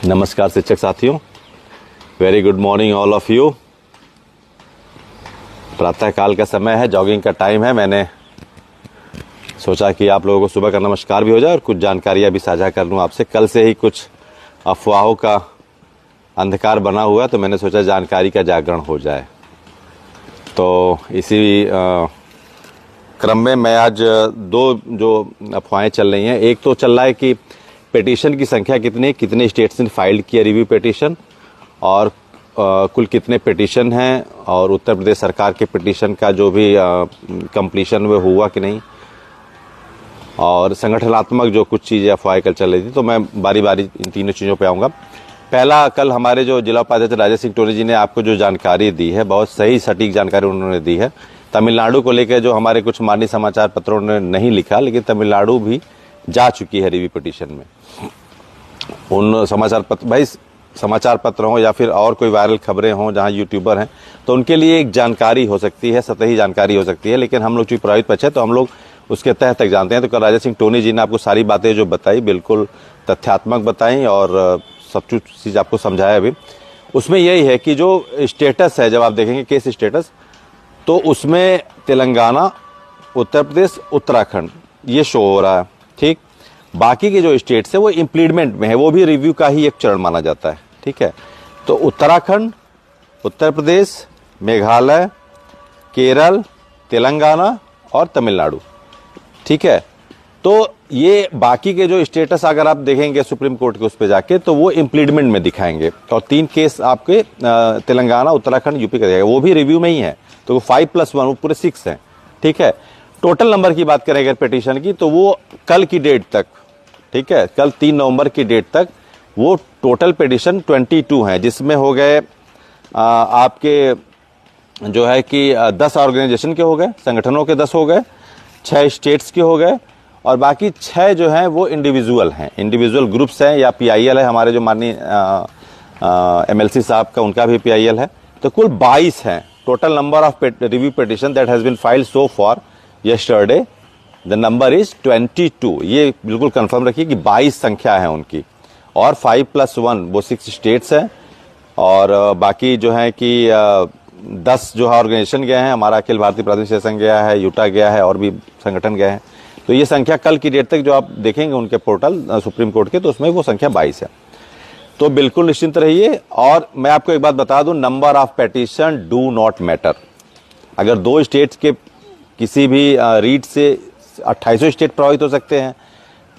नमस्कार शिक्षक साथियों, very good morning all of you. प्रातःकाल का समय है, जॉगिंग का टाइम है। मैंने सोचा कि आप लोगों को सुबह का नमस्कार भी हो जाए और कुछ जानकारियां भी साझा कर लूँ आपसे। कल से ही कुछ अफवाहों का अंधकार बना हुआ है, तो मैंने सोचा जानकारी का जागरण हो जाए। तो इसी क्रम में मैं आज दो जो अफवाहें चल रही हैं, एक तो चल रहा है कि पिटीशन की संख्या कितने स्टेट्स ने फाइल किया रिव्यू पिटीशन, और कुल कितने पिटीशन हैं, और उत्तर प्रदेश सरकार के पिटीशन का जो भी कंप्लीशन वो हुआ कि नहीं, और संगठनात्मक जो कुछ चीज़ें अफवाहें कल चल रही थी। तो मैं बारी बारी इन तीनों चीज़ों पे आऊँगा। पहला, कल हमारे जो जिला उपाध्यक्ष राजेश सिंह टोनी जी ने आपको जो जानकारी दी है, बहुत सही सटीक जानकारी उन्होंने दी है। तमिलनाडु को लेकर जो हमारे कुछ मान्य समाचार पत्रों ने नहीं लिखा, लेकिन तमिलनाडु भी जा चुकी है रिव्यू पिटीशन में। उन समाचार पत्र हों या फिर और कोई वायरल खबरें हों जहां यूट्यूबर हैं, तो उनके लिए एक जानकारी हो सकती है, सतही जानकारी हो सकती है, लेकिन हम लोग चूंकि प्रभावित पक्ष है तो हम लोग उसके तह तक जानते हैं। तो कल राजेश सिंह टोनी जी ने आपको सारी बातें जो बताई बिल्कुल तथ्यात्मक बताई और सब चीज़ आपको समझाया भी। उसमें यही है कि जो स्टेटस है, जब आप देखेंगे केस स्टेटस, तो उसमें तेलंगाना, उत्तर प्रदेश, उत्तराखंड ये शो हो रहा है। ठीक, बाकी के जो स्टेट्स है वो इम्प्लीमेंट में है, वो भी रिव्यू का ही एक चरण माना जाता है। ठीक है, तो उत्तराखंड, उत्तर प्रदेश, मेघालय, केरल, तेलंगाना और तमिलनाडु। ठीक है, तो ये बाकी के जो स्टेटस अगर आप देखेंगे सुप्रीम कोर्ट के उस पर जाके, तो वो इम्प्लीमेंट में दिखाएंगे, और 3 केस आपके तेलंगाना, उत्तराखंड, यूपी का दिखाएगा, वो भी रिव्यू में ही है। तो 5+1 वो पूरे 6 हैं। ठीक है, टोटल नंबर की बात करें अगर पिटीशन की, तो वो कल की डेट तक, ठीक है, कल 3 नवंबर की डेट तक वो टोटल पिटीशन 22 हैं, जिसमें हो गए आपके जो है कि 10 ऑर्गेनाइजेशन के हो गए, संगठनों के 10 हो गए, 6 स्टेट्स के हो गए, और बाकी 6 जो हैं वो इंडिविजुअल हैं, इंडिविजुअल ग्रुप्स हैं, या PIL है, हमारे जो माननीय MLC साहब का उनका भी PIL है। तो कुल 22 हैं total number of review petition that has been filed so for yesterday. The number is 22। ये बिल्कुल कंफर्म रखिए कि 22 संख्या है उनकी, और 5+1 वो 6 स्टेट्स हैं, और बाकी जो है कि 10 जो है ऑर्गेनाइजेशन गए हैं, हमारा अखिल भारतीय प्राथमिक संघ गया है, यूटा गया है, और भी संगठन गए हैं। तो ये संख्या कल की डेट तक जो आप देखेंगे उनके पोर्टल सुप्रीम कोर्ट के, तो उसमें वो संख्या 22 है। तो बिल्कुल निश्चिंत रहिए। और मैं आपको एक बात बता दूं, number of petition do not matter. अगर 2 स्टेट्स के किसी भी रीट से 28 स्टेट प्रभावित हो सकते हैं,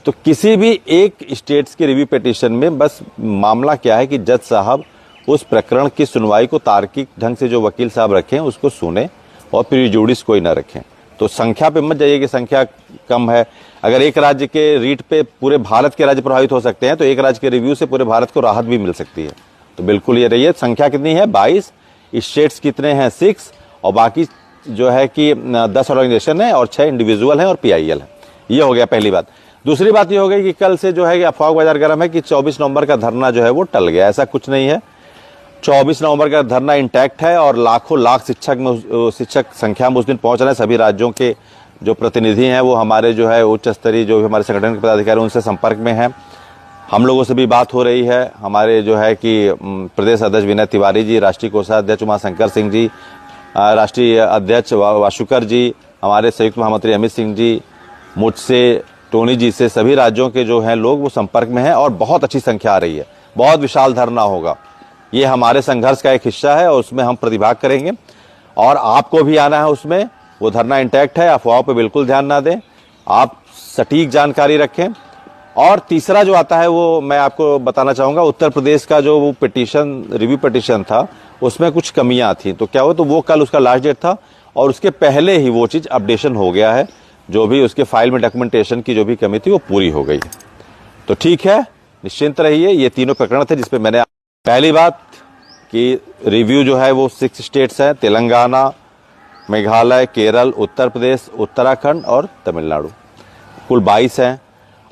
तो किसी भी एक स्टेट्स के रिव्यू पिटीशन में बस मामला क्या है कि जज साहब उस प्रकरण की सुनवाई को तार्किक ढंग से जो वकील साहब रखें उसको सुने, और प्रीजुडिस कोई ना रखें। तो संख्या पे मत जाइए कि संख्या कम है। अगर एक राज्य के रीट पे पूरे भारत के राज्य प्रभावित हो सकते हैं, तो एक राज्य के रिव्यू से पूरे भारत को राहत भी मिल सकती है। तो बिल्कुल ये रहिए, संख्या कितनी है 22, स्टेट्स कितने हैं 6, और बाकी जो है कि 10 ऑर्गेनाइजेशन है, और 6 इंडिविजुअल हैं, और PIL है। ये हो गया पहली बात। दूसरी बात ये हो गई कि कल से जो है कि अफवाह बाजार गर्म है कि 24 नवंबर का धरना जो है वो टल गया। ऐसा कुछ नहीं है, 24 नवंबर का धरना इंटैक्ट है, और लाखों लाख शिक्षक संख्या में उस दिन पहुंच रहे हैं। सभी राज्यों के जो प्रतिनिधि हैं वो हमारे जो है उच्च स्तरीय जो हमारे संगठन के पदाधिकारी उनसे संपर्क में हैं। हम लोगों से भी बात हो रही है। हमारे जो है कि प्रदेश अध्यक्ष विनय तिवारी जी, राष्ट्रीय कोषाध्यक्ष उमाशंकर सिंह जी, राष्ट्रीय अध्यक्ष वाशुकर जी, हमारे संयुक्त महामंत्री अमित सिंह जी, मुझसे, टोनी जी से, सभी राज्यों के जो हैं लोग वो संपर्क में हैं, और बहुत अच्छी संख्या आ रही है। बहुत विशाल धरना होगा, ये हमारे संघर्ष का एक हिस्सा है, और उसमें हम प्रतिभाग करेंगे, और आपको भी आना है उसमें। वो धरना इंटैक्ट है, अफवाहों पे बिल्कुल ध्यान ना दें, आप सटीक जानकारी रखें। और तीसरा जो आता है वो मैं आपको बताना चाहूँगा, उत्तर प्रदेश का जो वो पिटीशन रिव्यू पिटीशन था उसमें कुछ कमियां थी। तो क्या हुआ, तो वो कल उसका लास्ट डेट था, और उसके पहले ही वो चीज़ अपडेशन हो गया है। जो भी उसके फाइल में डॉक्यूमेंटेशन की जो भी कमी थी वो पूरी हो गई है। तो ठीक है, निश्चिंत रहिए। ये तीनों प्रकरण थे जिसपे मैंने, पहली बात कि रिव्यू जो है वो 6 स्टेट्स हैं, तेलंगाना, मेघालय, केरल, उत्तर प्रदेश, उत्तराखंड और तमिलनाडु, कुल 22 हैं।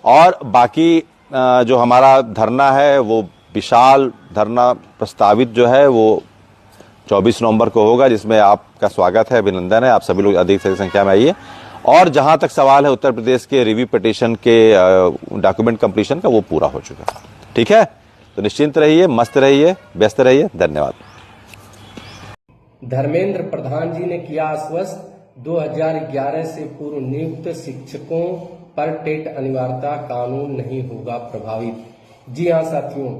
और बाकी जो हमारा धरना है वो विशाल धरना प्रस्तावित जो है वो 24 नवंबर को होगा, जिसमें आपका स्वागत है, अभिनंदन है। आप सभी लोग अधिक से संख्या में आइए। और जहां तक सवाल है उत्तर प्रदेश के रिव्यू पिटीशन के डॉक्यूमेंट कंप्लीशन का, वो पूरा हो चुका है। ठीक है, तो निश्चिंत रहिए, मस्त रहिए, व्यस्त रहिए। धन्यवाद। धर्मेंद्र प्रधान जी ने किया आश्वस्त 2011 से पूर्व नियुक्त शिक्षकों पर टेट अनिवार्यता कानून नहीं होगा प्रभावित। जी हाँ साथियों,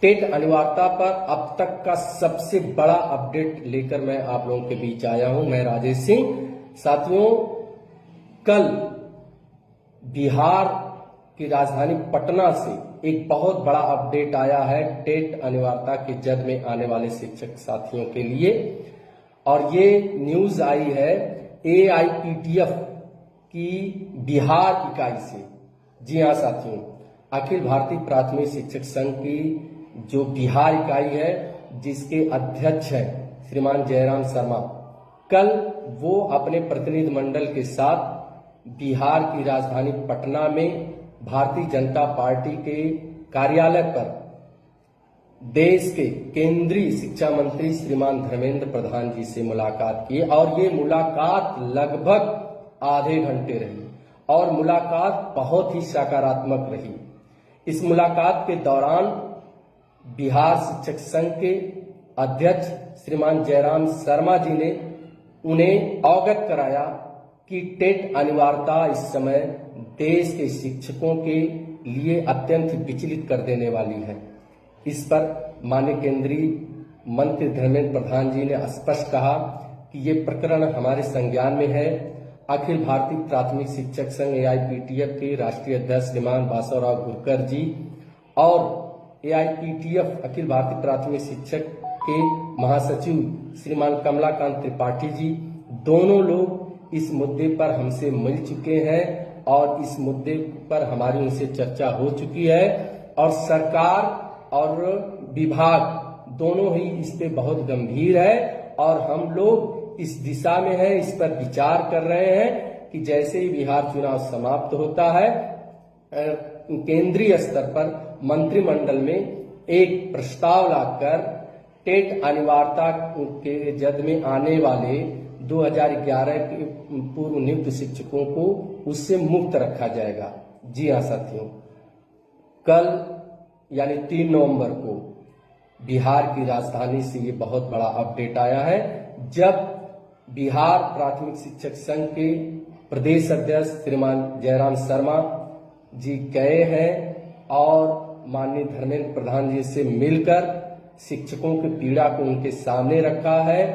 टेट अनिवार्यता पर अब तक का सबसे बड़ा अपडेट लेकर मैं आप लोगों के बीच आया हूं। मैं राजेश सिंह। साथियों, कल बिहार की राजधानी पटना से एक बहुत बड़ा अपडेट आया है टेट अनिवार्यता की जद में आने वाले शिक्षक साथियों के लिए, और ये न्यूज आई है AIPTF की बिहार इकाई से। जी हाँ साथियों, अखिल भारतीय प्राथमिक शिक्षक संघ की जो बिहार इकाई है, जिसके अध्यक्ष है श्रीमान जयराम शर्मा, कल वो अपने प्रतिनिधि मंडल के साथ बिहार की राजधानी पटना में भारतीय जनता पार्टी के कार्यालय पर देश के केंद्रीय शिक्षा मंत्री श्रीमान धर्मेंद्र प्रधान जी से मुलाकात की, और ये मुलाकात लगभग आधे घंटे रही और मुलाकात बहुत ही सकारात्मक रही। इस मुलाकात के दौरान बिहार शिक्षक संघ के अध्यक्ष श्रीमान जयराम शर्मा जी ने उन्हें अवगत कराया कि टेट अनिवार्यता इस समय देश के शिक्षकों के लिए अत्यंत विचलित कर देने वाली है। इस पर माननीय केंद्रीय मंत्री धर्मेंद्र प्रधान जी ने स्पष्ट कहा कि ये प्रकरण हमारे संज्ञान में है। अखिल भारतीय प्राथमिक शिक्षक संघ AIPTF के राष्ट्रीय अध्यक्ष श्रीमान बासवराव गुरकर जी और AIPTF अखिल भारतीय प्राथमिक शिक्षक के महासचिव श्रीमान कमलाकांत त्रिपाठी जी, दोनों लोग इस मुद्दे पर हमसे मिल चुके हैं और इस मुद्दे पर हमारी उनसे चर्चा हो चुकी है, और सरकार और विभाग दोनों ही इस पे बहुत गंभीर है, और हम लोग इस दिशा में हैं, इस पर विचार कर रहे हैं कि जैसे ही बिहार चुनाव समाप्त होता है, केंद्रीय स्तर पर मंत्रिमंडल में एक प्रस्ताव लाकर टेट अनिवार्यता के जद में आने वाले 2011 के पूर्व नियुक्त शिक्षकों को उससे मुक्त रखा जाएगा। जी हाँ साथियों, कल यानी 3 नवंबर को बिहार की राजधानी से ये बहुत बड़ा अपडेट आया है, जब बिहार प्राथमिक शिक्षक संघ के प्रदेश अध्यक्ष श्रीमान जयराम शर्मा जी गए हैं और माननीय धर्मेंद्र प्रधान जी से मिलकर शिक्षकों की पीड़ा को उनके सामने रखा है।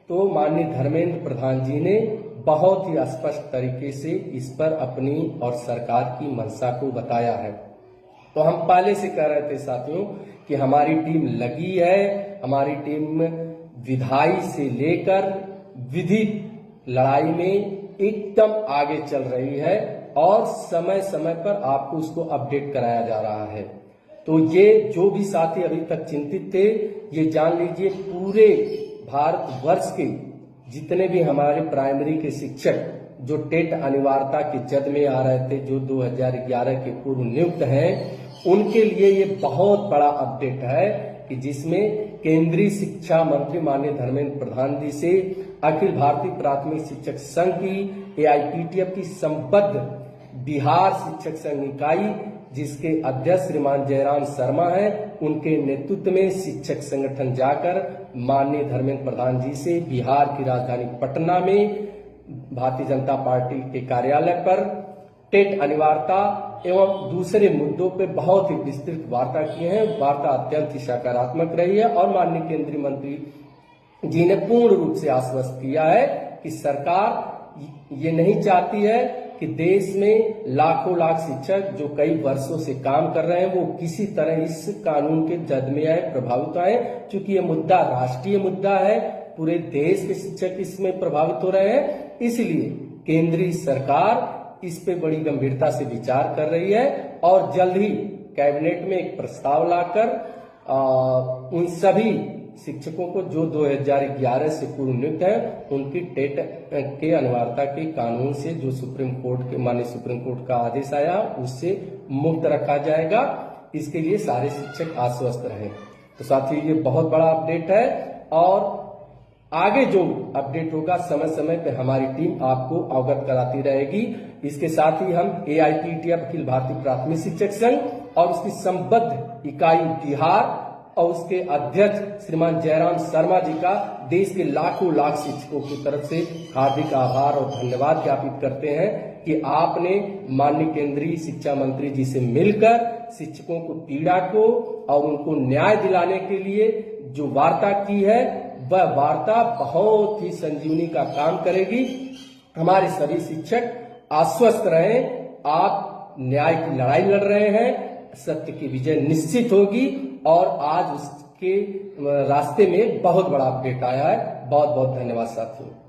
तो माननीय धर्मेंद्र प्रधान जी ने बहुत ही स्पष्ट तरीके से इस पर अपनी और सरकार की मंशा को बताया है। तो हम पहले से कह रहे थे साथियों कि हमारी टीम लगी है, हमारी टीम विधायी से लेकर विधिक लड़ाई में एकदम आगे चल रही है और समय समय पर आपको उसको अपडेट कराया जा रहा है। तो ये जो भी साथी अभी तक चिंतित थे, ये जान लीजिए पूरे भारतवर्ष के जितने भी हमारे प्राइमरी के शिक्षक जो टेट अनिवार्यता की जद में आ रहे थे, जो 2011 के पूर्व नियुक्त हैं, उनके लिए ये बहुत बड़ा अपडेट है कि जिसमें केंद्रीय शिक्षा मंत्री माननीय धर्मेंद्र प्रधान जी से अखिल भारतीय प्राथमिक शिक्षक संघ की AIPTF की संबद्ध बिहार शिक्षक संघ इकाई, जिसके अध्यक्ष श्रीमान जयराम शर्मा हैं, उनके नेतृत्व में शिक्षक संगठन जाकर माननीय धर्मेंद्र प्रधान जी से बिहार की राजधानी पटना में भारतीय जनता पार्टी के कार्यालय पर टेट अनिवार्यता एवं दूसरे मुद्दों पर बहुत ही विस्तृत वार्ता किए हैं। वार्ता अत्यंत ही सकारात्मक रही है और माननीय केंद्रीय मंत्री जी ने पूर्ण रूप से आश्वस्त किया है कि सरकार ये नहीं चाहती है कि देश में लाखों लाख शिक्षक जो कई वर्षों से काम कर रहे हैं वो किसी तरह इस कानून के जद में आए, प्रभावित आए। चूंकि ये मुद्दा राष्ट्रीय मुद्दा है, पूरे देश के शिक्षक इसमें प्रभावित हो रहे हैं, इसलिए केंद्रीय सरकार इस पे बड़ी गंभीरता से विचार कर रही है और जल्द ही कैबिनेट में एक प्रस्ताव लाकर उन सभी शिक्षकों को जो 2011 से पूर्व नियुक्त है उनकी टेट के अनिवार्यता के कानून से जो सुप्रीम कोर्ट के माननीय सुप्रीम कोर्ट का आदेश आया उससे मुक्त रखा जाएगा। इसके लिए सारे शिक्षक आश्वस्त रहे। तो साथियों ये बहुत बड़ा अपडेट है और आगे जो अपडेट होगा समय समय पे हमारी टीम आपको अवगत कराती रहेगी। इसके साथ ही हम AIPTF अखिल भारतीय प्राथमिक शिक्षक संघ और उसकी संबद्ध इकाई बिहार और उसके अध्यक्ष श्रीमान जयराम शर्मा जी का देश के लाखों लाख शिक्षकों की तरफ से हार्दिक आभार और धन्यवाद ज्ञापित करते हैं कि आपने माननीय केंद्रीय शिक्षा मंत्री जी से मिलकर शिक्षकों को पीड़ा को और उनको न्याय दिलाने के लिए जो वार्ता की है, वह वार्ता बहुत ही संजीवनी का काम करेगी। हमारे सभी शिक्षक आश्वस्त रहें, आप न्याय की लड़ाई लड़ रहे हैं, सत्य की विजय निश्चित होगी और आज उसके रास्ते में बहुत बड़ा अपडेट आया है। बहुत बहुत धन्यवाद साथियों।